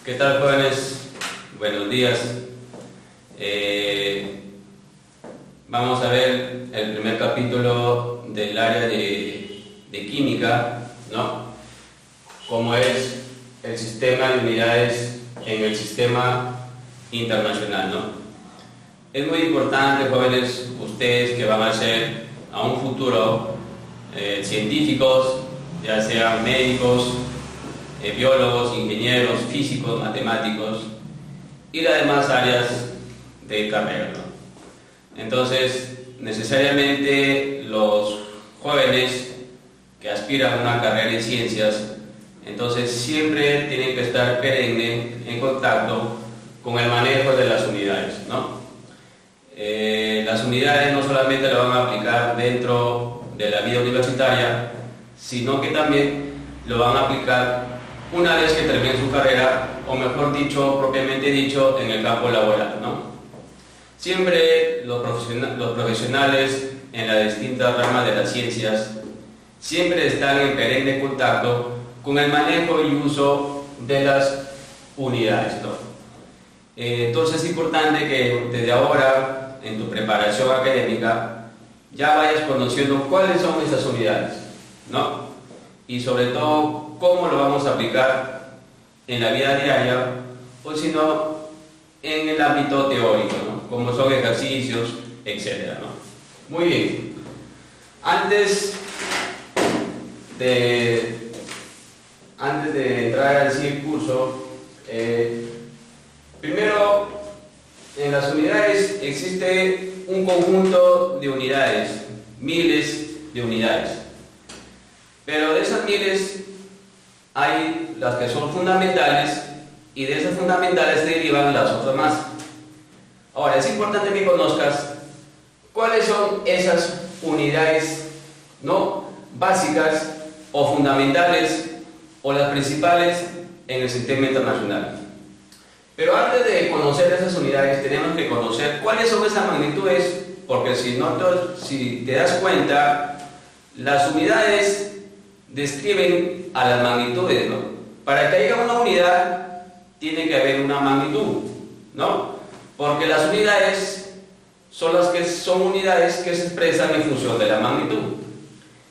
¿Qué tal, jóvenes? Buenos días. Vamos a ver el primer capítulo del área de química, ¿no? Cómo es el sistema de unidades en el sistema internacional, ¿no? Es muy importante, jóvenes, ustedes que van a ser a un futuro científicos, ya sean médicos, biólogos, ingenieros, físicos, matemáticos y las demás áreas de carrera, ¿no? Entonces, necesariamente los jóvenes que aspiran a una carrera en ciencias, entonces siempre tienen que estar perenne en contacto con el manejo de las unidades, ¿no? Las unidades no solamente lo van a aplicar dentro de la vida universitaria, sino que también lo van a aplicar una vez que termine su carrera, o mejor dicho, propiamente dicho, en el campo laboral, ¿no? Siempre los profesionales en las distintas ramas de las ciencias siempre están en perenne contacto con el manejo y uso de las unidades, ¿no? Entonces es importante que desde ahora, en tu preparación académica, ya vayas conociendo cuáles son esas unidades, ¿no? Y sobre todo, cómo lo vamos a aplicar en la vida diaria, o si no, en el ámbito teórico, ¿no? Como son ejercicios, etcétera, ¿no? Muy bien. Antes de entrar al siguiente curso, primero, en las unidades existe un conjunto de unidades, miles de unidades. Pero de esas miles hay las que son fundamentales y de esas fundamentales se derivan las otras más. Ahora, es importante que conozcas cuáles son esas unidades, ¿no?, básicas o fundamentales o las principales en el sistema internacional. Pero antes de conocer esas unidades tenemos que conocer cuáles son esas magnitudes, porque si te das cuenta, las unidades describen a las magnitudes, ¿no? Para que haya una unidad tiene que haber una magnitud, ¿no? Porque las unidades son unidades que se expresan en función de la magnitud.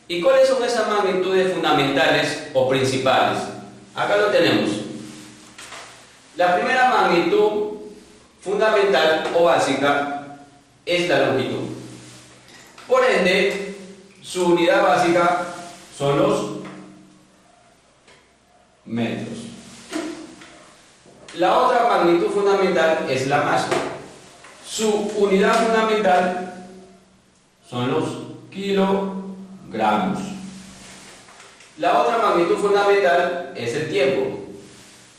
¿Y cuáles son esas magnitudes fundamentales o principales? Acá lo tenemos. La primera magnitud fundamental o básica es la longitud. Por ende, su unidad básica son los metros. La otra magnitud fundamental es la masa. Su unidad fundamental son los kilogramos. La otra magnitud fundamental es el tiempo.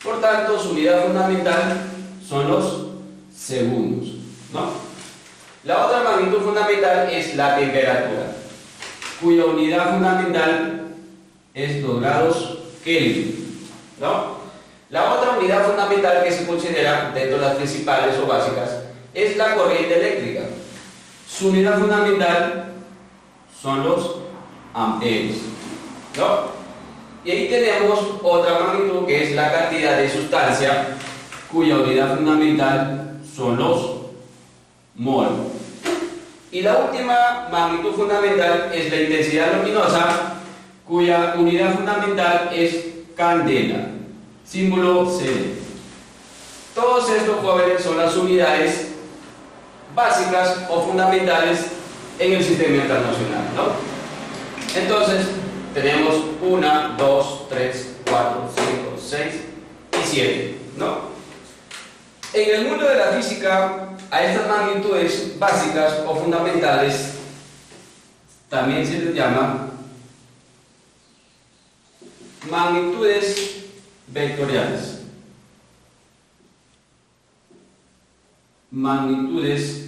Por tanto, su unidad fundamental son los segundos, ¿no? La otra magnitud fundamental es la temperatura, cuya unidad fundamental es los grados Kelvin, ¿no? La otra unidad fundamental que se considera dentro de las principales o básicas es la corriente eléctrica. Su unidad fundamental son los amperes, ¿no? Y ahí tenemos otra magnitud que es la cantidad de sustancia, cuya unidad fundamental son los mol. Y la última magnitud fundamental es la intensidad luminosa, cuya unidad fundamental es candela, símbolo CD. Todos estos, jóvenes, son las unidades básicas o fundamentales en el sistema internacional, ¿no? Entonces, tenemos 1, 2, 3, 4, 5, 6 y 7, ¿no? En el mundo de la física, a estas magnitudes básicas o fundamentales también se les llama magnitudes vectoriales. Magnitudes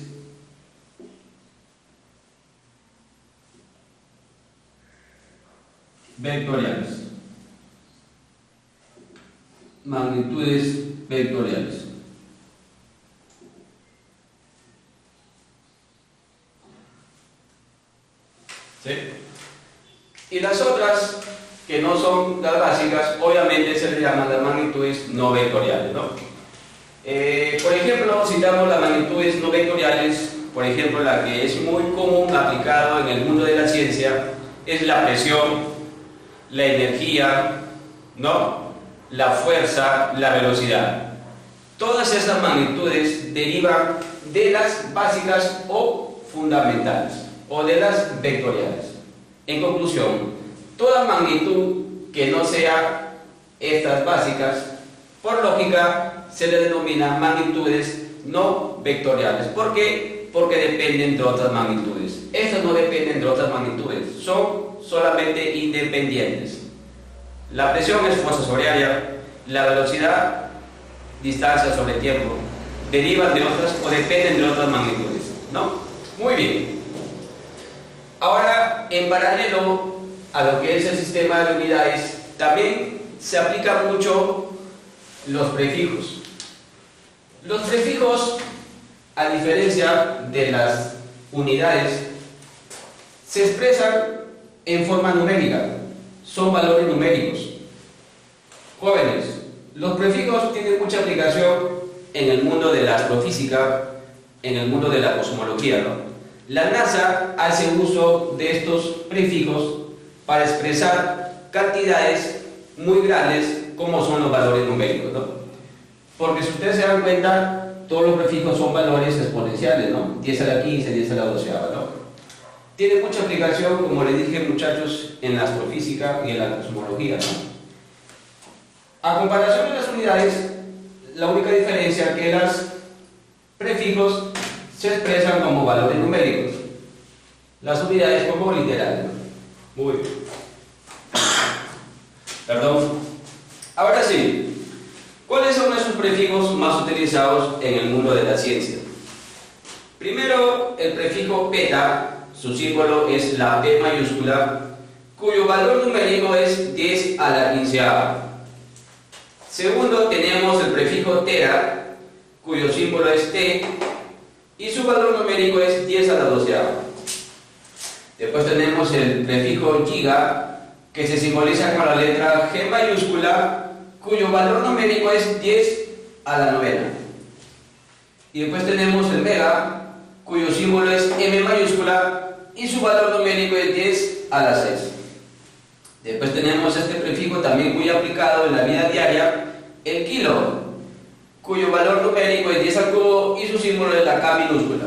vectoriales. Magnitudes vectoriales. ¿Sí? Y las otras, que no son las básicas, obviamente se les llaman las magnitudes no vectoriales, ¿no? Por ejemplo, citamos las magnitudes no vectoriales, por ejemplo, la que es muy común aplicado en el mundo de la ciencia, es la presión, la energía, ¿no? La fuerza, la velocidad. Todas estas magnitudes derivan de las básicas o fundamentales, o de las vectoriales. En conclusión, toda magnitud que no sea estas básicas, por lógica, se le denomina magnitudes no vectoriales. ¿Por qué? Porque dependen de otras magnitudes. Estas no dependen de otras magnitudes, son solamente independientes. La presión es fuerza sobre área, la velocidad, distancia sobre tiempo, derivan de otras o dependen de otras magnitudes, ¿no? Muy bien. Ahora, en paralelo a lo que es el sistema de unidades, también se aplican mucho los prefijos. Los prefijos, a diferencia de las unidades, se expresan en forma numérica, son valores numéricos. Jóvenes, los prefijos tienen mucha aplicación en el mundo de la astrofísica, en el mundo de la cosmología, ¿no? La NASA hace uso de estos prefijos para expresar cantidades muy grandes como son los valores numéricos, ¿no? Porque si ustedes se dan cuenta, todos los prefijos son valores exponenciales, ¿no? 10 a la 15, 10 a la 12, ¿no? Tiene mucha aplicación, como les dije, muchachos, en la astrofísica y en la cosmología, ¿no? A comparación de las unidades, la única diferencia es que los prefijos se expresan como valores numéricos, las unidades como literales. Muy bien. Perdón. Ahora sí, ¿cuáles son esos prefijos más utilizados en el mundo de la ciencia? Primero, el prefijo beta, su símbolo es la P mayúscula, cuyo valor numérico es 10 a la 15ª. Segundo, tenemos el prefijo tera, cuyo símbolo es T, y su valor numérico es 10 a la 12ª. Después tenemos el prefijo giga, que se simboliza con la letra G mayúscula, cuyo valor numérico es 10 a la 9ª. Y después tenemos el mega, cuyo símbolo es M mayúscula, y su valor numérico es 10 a la 6. Después tenemos este prefijo también muy aplicado en la vida diaria, el kilo, cuyo valor numérico es 10 al cubo y su símbolo es la K minúscula.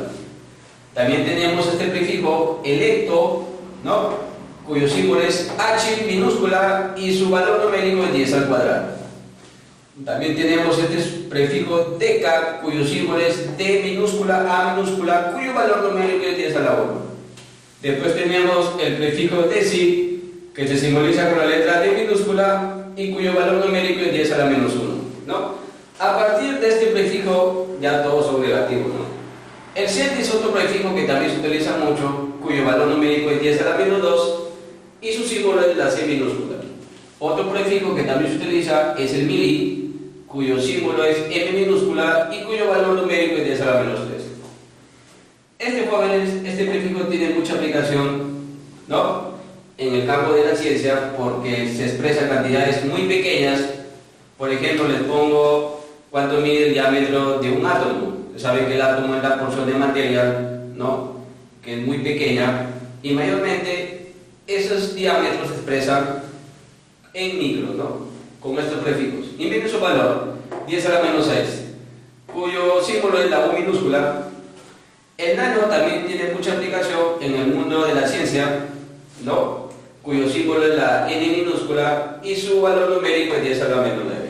También tenemos este prefijo, el hecto, ¿no? Cuyo símbolo es H minúscula y su valor numérico es 10 al cuadrado. También tenemos este prefijo deca, cuyo símbolo es D minúscula, A minúscula, cuyo valor numérico es 10 a la 1. Después tenemos el prefijo deci, que se simboliza con la letra D minúscula y cuyo valor numérico es 10 a la menos 1, ¿no? A partir de este prefijo ya todos son negativos, ¿no? El set es otro prefijo que también se utiliza mucho, cuyo valor numérico es 10 a la menos 2 y su símbolo es la C minúscula. Otro prefijo que también se utiliza es el mili, cuyo símbolo es M minúscula y cuyo valor numérico es 10 a la menos 3. Jóvenes, este prefijo tiene mucha aplicación, ¿no?, en el campo de la ciencia, porque se expresan cantidades muy pequeñas. Por ejemplo, les pongo cuánto mide el diámetro de un átomo. Saben que el átomo es la porción de materia, ¿no?, que es muy pequeña, y mayormente esos diámetros se expresan en micros, ¿no?, con estos prefijos. Y miren su valor, 10 a la menos 6, cuyo símbolo es la U minúscula. El nano también tiene mucha aplicación en el mundo de la ciencia, ¿no?, cuyo símbolo es la N minúscula y su valor numérico es 10 a la menos 9.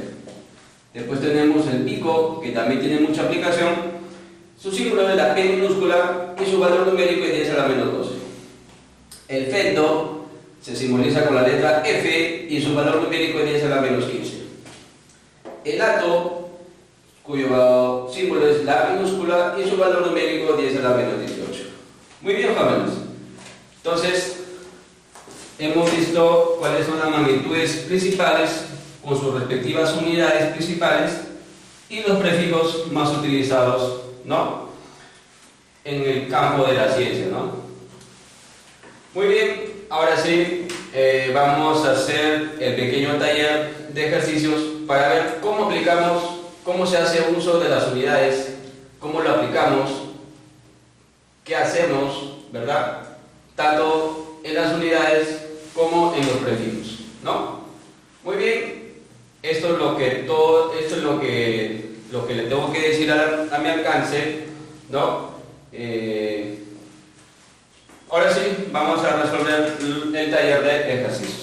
Después tenemos el pico, que también tiene mucha aplicación. Su símbolo es la P minúscula y su valor numérico es 10 a la menos 12. El femto se simboliza con la letra F y su valor numérico es 10 a la menos 15. El ato, cuyo símbolo es la minúscula y su valor numérico es 10 a la menos 18. Muy bien, jóvenes. Entonces, hemos visto cuáles son las magnitudes principales con sus respectivas unidades principales y los prefijos más utilizados, ¿no?, en el campo de la ciencia, ¿no? Muy bien, ahora sí, vamos a hacer el pequeño taller de ejercicios para ver cómo aplicamos, cómo se hace uso de las unidades, cómo lo aplicamos, qué hacemos, ¿verdad? Tanto en las unidades como en los prefijos, ¿no? Muy bien, esto es lo que le tengo que decir a mi alcance, ¿no? Ahora sí, vamos a resolver el taller de ejercicio.